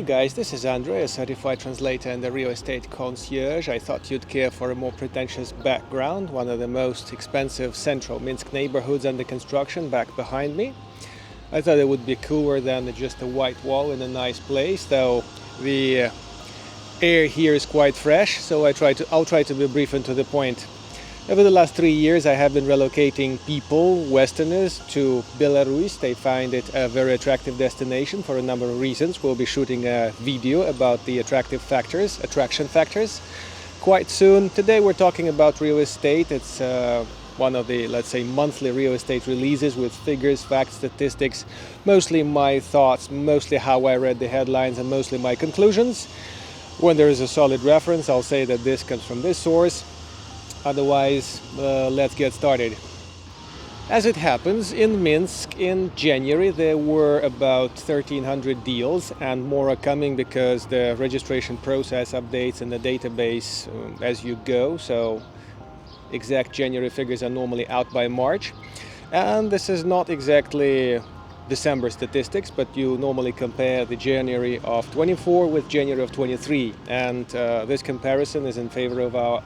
guys, this is Andrei, a certified translator and a real estate concierge. I thought you'd care for a more pretentious background, one of the most expensive central Minsk neighborhoods under construction back behind me. I thought it would be cooler than just a white wall in a nice place, though the air here is quite fresh, so I'll try to be brief and to the point. Over the last 3 years, I have been relocating people, Westerners, to Belarus. They find it a very attractive destination for a number of reasons. We'll be shooting a video about the attraction factors, quite soon. Today we're talking about real estate. It's one of the, let's say, monthly real estate releases with figures, facts, statistics, mostly my thoughts, mostly how I read the headlines, and mostly my conclusions. When there is a solid reference, I'll say that this comes from this source. Otherwise, let's get started. As it happens, in Minsk in January there were about 1,300 deals, and more are coming because the registration process updates in the database as you go, so exact January figures are normally out by March. And this is not exactly December statistics, but you normally compare the January of 24 with January of 23, and this comparison is in favor of our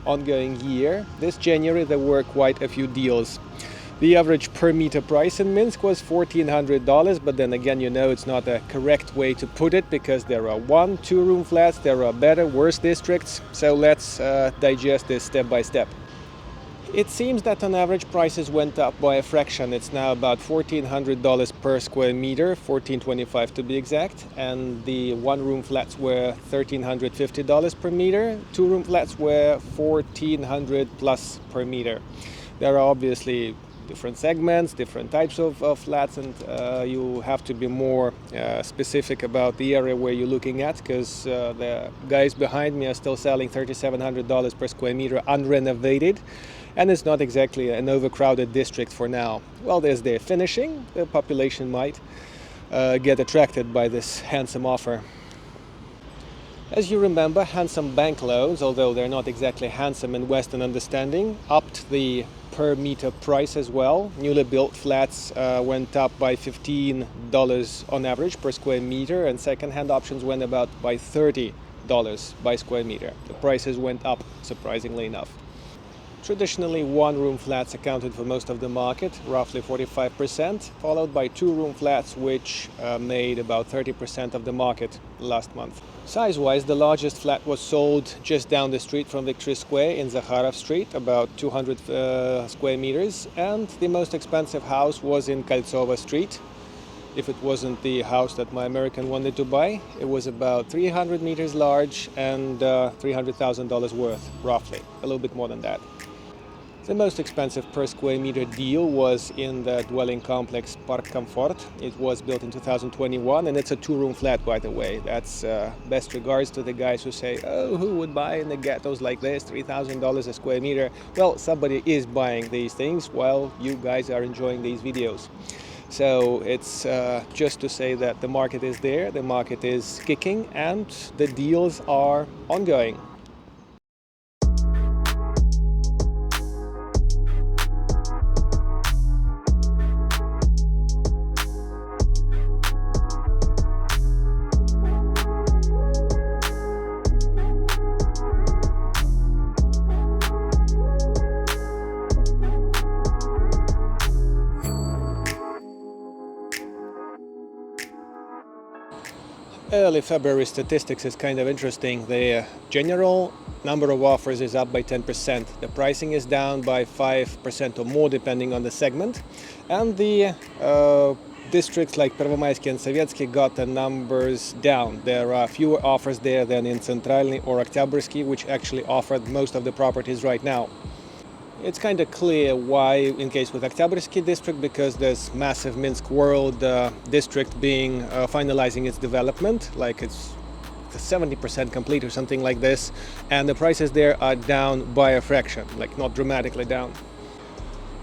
ongoing year. This January there were quite a few deals. The average per meter price in Minsk was $1,400, but then again, you know, it's not a correct way to put it because there are 1-, 2-room flats, there are better, worse districts. So let's digest this step by step. It seems that on average prices went up by a fraction. It's now about $1,400 per square meter, $1,425 to be exact, and the 1-room flats were $1,350 per meter, 2-room flats were $1,400 plus per meter. There are obviously different segments, different types of flats, and you have to be more specific about the area where you're looking at, because the guys behind me are still selling $3,700 per square meter unrenovated. And it's not exactly an overcrowded district for now. Well, there's the finishing. The population might get attracted by this handsome offer. As you remember, handsome bank loans, although they're not exactly handsome in Western understanding, upped the per meter price as well. Newly built flats went up by $15 on average per square meter, and second-hand options went about by $30 by square meter. The prices went up, surprisingly enough. Traditionally, 1-room flats accounted for most of the market, roughly 45%, followed by 2-room flats, which made about 30% of the market last month. Size-wise, the largest flat was sold just down the street from Victory Square in Zakharov Street, about 200 square meters, and the most expensive house was in Koltsova Street. If it wasn't the house that my American wanted to buy, it was about 300 meters large and $300,000 worth, roughly, a little bit more than that. The most expensive per square meter deal was in the dwelling complex Park Comfort. It was built in 2021, and it's a 2-room flat, by the way. That's best regards to the guys who say, oh, who would buy in the ghettos like this, $3,000 a square meter? Well, somebody is buying these things while you guys are enjoying these videos. So it's just to say that the market is there, the market is kicking, and the deals are ongoing. Early February statistics is kind of interesting. The general number of offers is up by 10%. The pricing is down by 5% or more depending on the segment. And the districts like Pervomaysky and Sovietsky got the numbers down. There are fewer offers there than in Centralny or Oktябrьsky, which actually offered most of the properties right now. It's kind of clear why, in case with Oktябrьsky district, because there's massive Minsk World district being finalizing its development, like it's 70% complete or something like this, and the prices there are down by a fraction, like not dramatically down.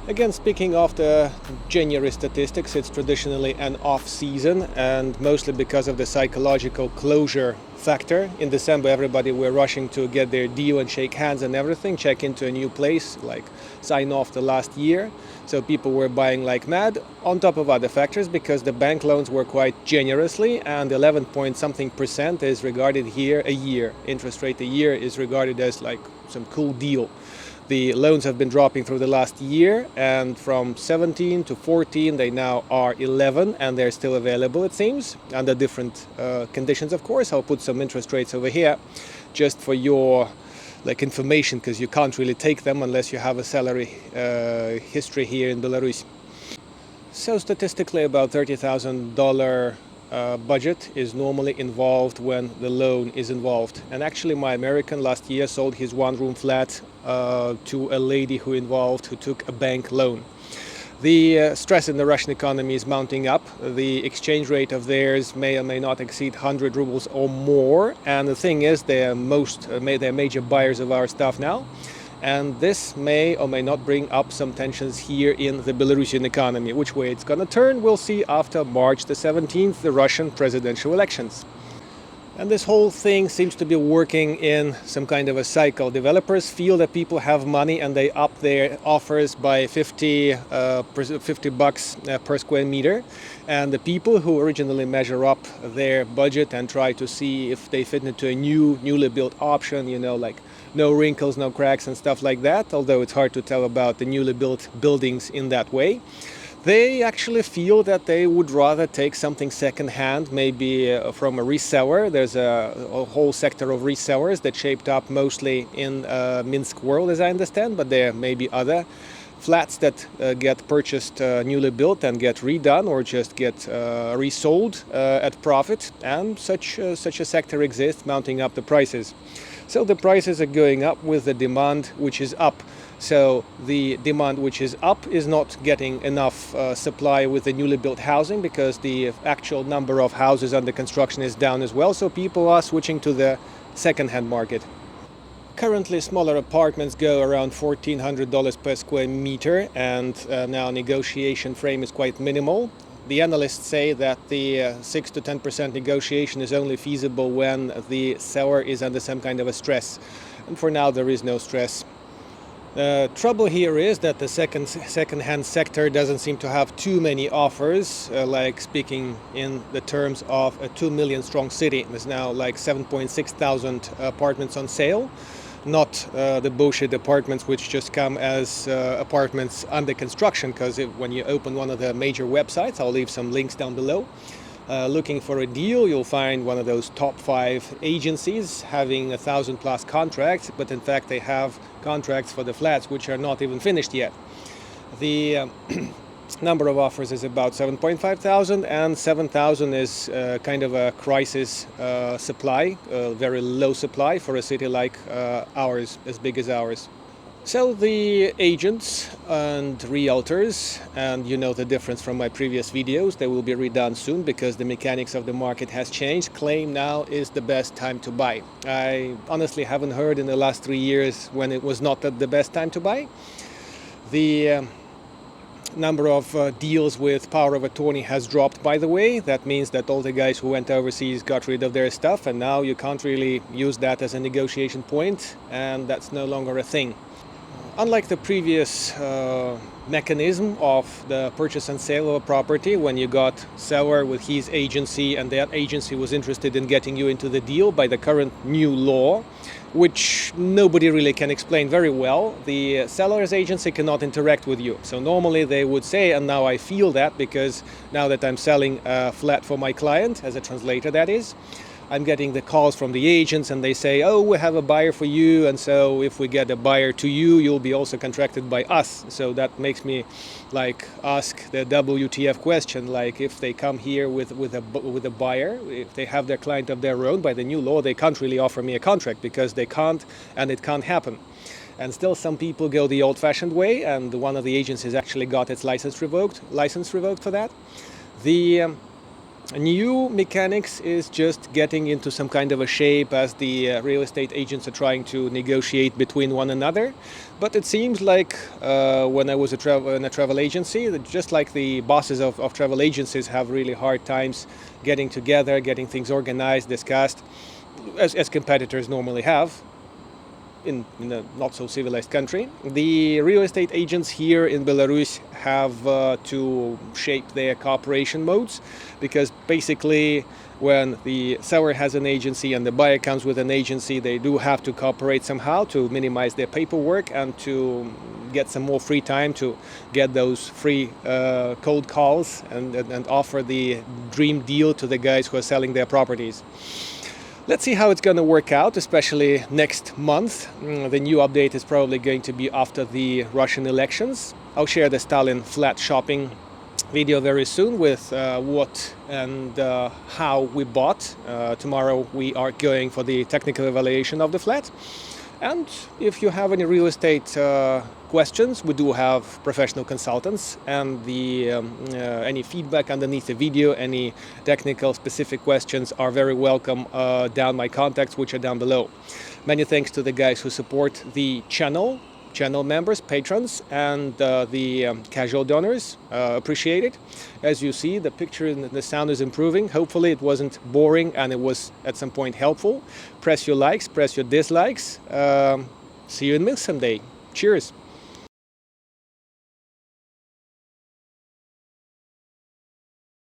Again, speaking of the January statistics, it's traditionally an off-season, and mostly because of the psychological closure factor. In December, everybody were rushing to get their deal and shake hands and everything, check into a new place, like sign off the last year. So people were buying like mad, on top of other factors, because the bank loans were quite generously, and 11 point something percent is regarded here a year. Interest rate a year is regarded as like some cool deal. The loans have been dropping through the last year, and from 17 to 14 they now are 11, and they're still available, it seems, under different conditions, of course. I'll put some interest rates over here just for your information, because you can't really take them unless you have a salary history here in Belarus. So statistically, about $30,000 budget is normally involved when the loan is involved. And actually my American last year sold his one-room flat to a lady who took a bank loan. The stress in the Russian economy is mounting up. The exchange rate of theirs may or may not exceed 100 rubles or more. And the thing is, they're major buyers of our stuff now. And this may or may not bring up some tensions here in the Belarusian economy. Which way it's going to turn, we'll see after March the 17th, the Russian presidential elections. And this whole thing seems to be working in some kind of a cycle. Developers feel that people have money and they up their offers by $50 per square meter. And the people who originally measure up their budget and try to see if they fit into a newly built option, like no wrinkles, no cracks and stuff like that, although it's hard to tell about the newly built buildings in that way. They actually feel that they would rather take something second-hand, maybe from a reseller. There's a whole sector of resellers that shaped up mostly in Minsk world, as I understand, but there may be other flats that get purchased newly built and get redone or just get resold at profit, and such a sector exists, mounting up the prices. So the prices are going up with the demand which is up. So the demand which is up is not getting enough supply with the newly built housing, because the actual number of houses under construction is down as well. So people are switching to the second-hand market. Currently, smaller apartments go around $1,400 per square meter, and now negotiation frame is quite minimal. The analysts say that the 6 to 10% negotiation is only feasible when the seller is under some kind of a stress. And for now, there is no stress. The trouble here is that the second-hand sector doesn't seem to have too many offers, like speaking in the terms of a 2 million strong city. There's now like 7.6 thousand apartments on sale, not the bullshit apartments which just come as apartments under construction, because when you open one of the major websites, I'll leave some links down below, looking for a deal, you'll find one of those top 5 agencies having 1,000+ contracts, but in fact they have contracts for the flats which are not even finished yet. The number of offers is about 7.5 thousand, and 7,000 is kind of a crisis supply, very low supply for a city like ours, as big as ours. So the agents and realtors, and you know the difference from my previous videos, they will be redone soon because the mechanics of the market has changed, claim now is the best time to buy. I honestly haven't heard in the last 3 years when it was not the best time to buy. The number of deals with power of attorney has dropped, by the way. That means that all the guys who went overseas got rid of their stuff, and now you can't really use that as a negotiation point, and that's no longer a thing. Unlike the previous mechanism of the purchase and sale of a property, when you got seller with his agency and that agency was interested in getting you into the deal, by the current new law, which nobody really can explain very well, the seller's agency cannot interact with you. So normally they would say, and now I feel that because now that I'm selling a flat for my client, as a translator that is, I'm getting the calls from the agents and they say, oh, we have a buyer for you, and so if we get a buyer to you, you'll be also contracted by us. So that makes me ask the WTF question, if they come here with a buyer, if they have their client of their own, by the new law they can't really offer me a contract because they can't, and it can't happen. And still some people go the old-fashioned way, and one of the agencies actually got its license revoked for that. The New mechanics is just getting into some kind of a shape as the real estate agents are trying to negotiate between one another. But it seems like when I was in a travel agency, that just like the bosses of travel agencies have really hard times getting together, getting things organized, discussed, as competitors normally have in a not so civilized country. The real estate agents here in Belarus have to shape their cooperation modes, because basically when the seller has an agency and the buyer comes with an agency, they do have to cooperate somehow to minimize their paperwork and to get some more free time to get those free cold calls and offer the dream deal to the guys who are selling their properties. Let's see how it's going to work out, especially next month. The new update is probably going to be after the Russian elections. I'll share the Stalin flat shopping video very soon with what and how we bought. Tomorrow we are going for the technical evaluation of the flat. And if you have any real estate questions, we do have professional consultants, and any feedback underneath the video, any technical specific questions are very welcome down my contacts, which are down below. Many thanks to the guys who support the channel members, patrons, and the casual donors. Appreciate it. As you see, the picture and the sound is improving. Hopefully it wasn't boring and it was at some point helpful. Press your likes, press your dislikes. See you in Minsk someday. Cheers.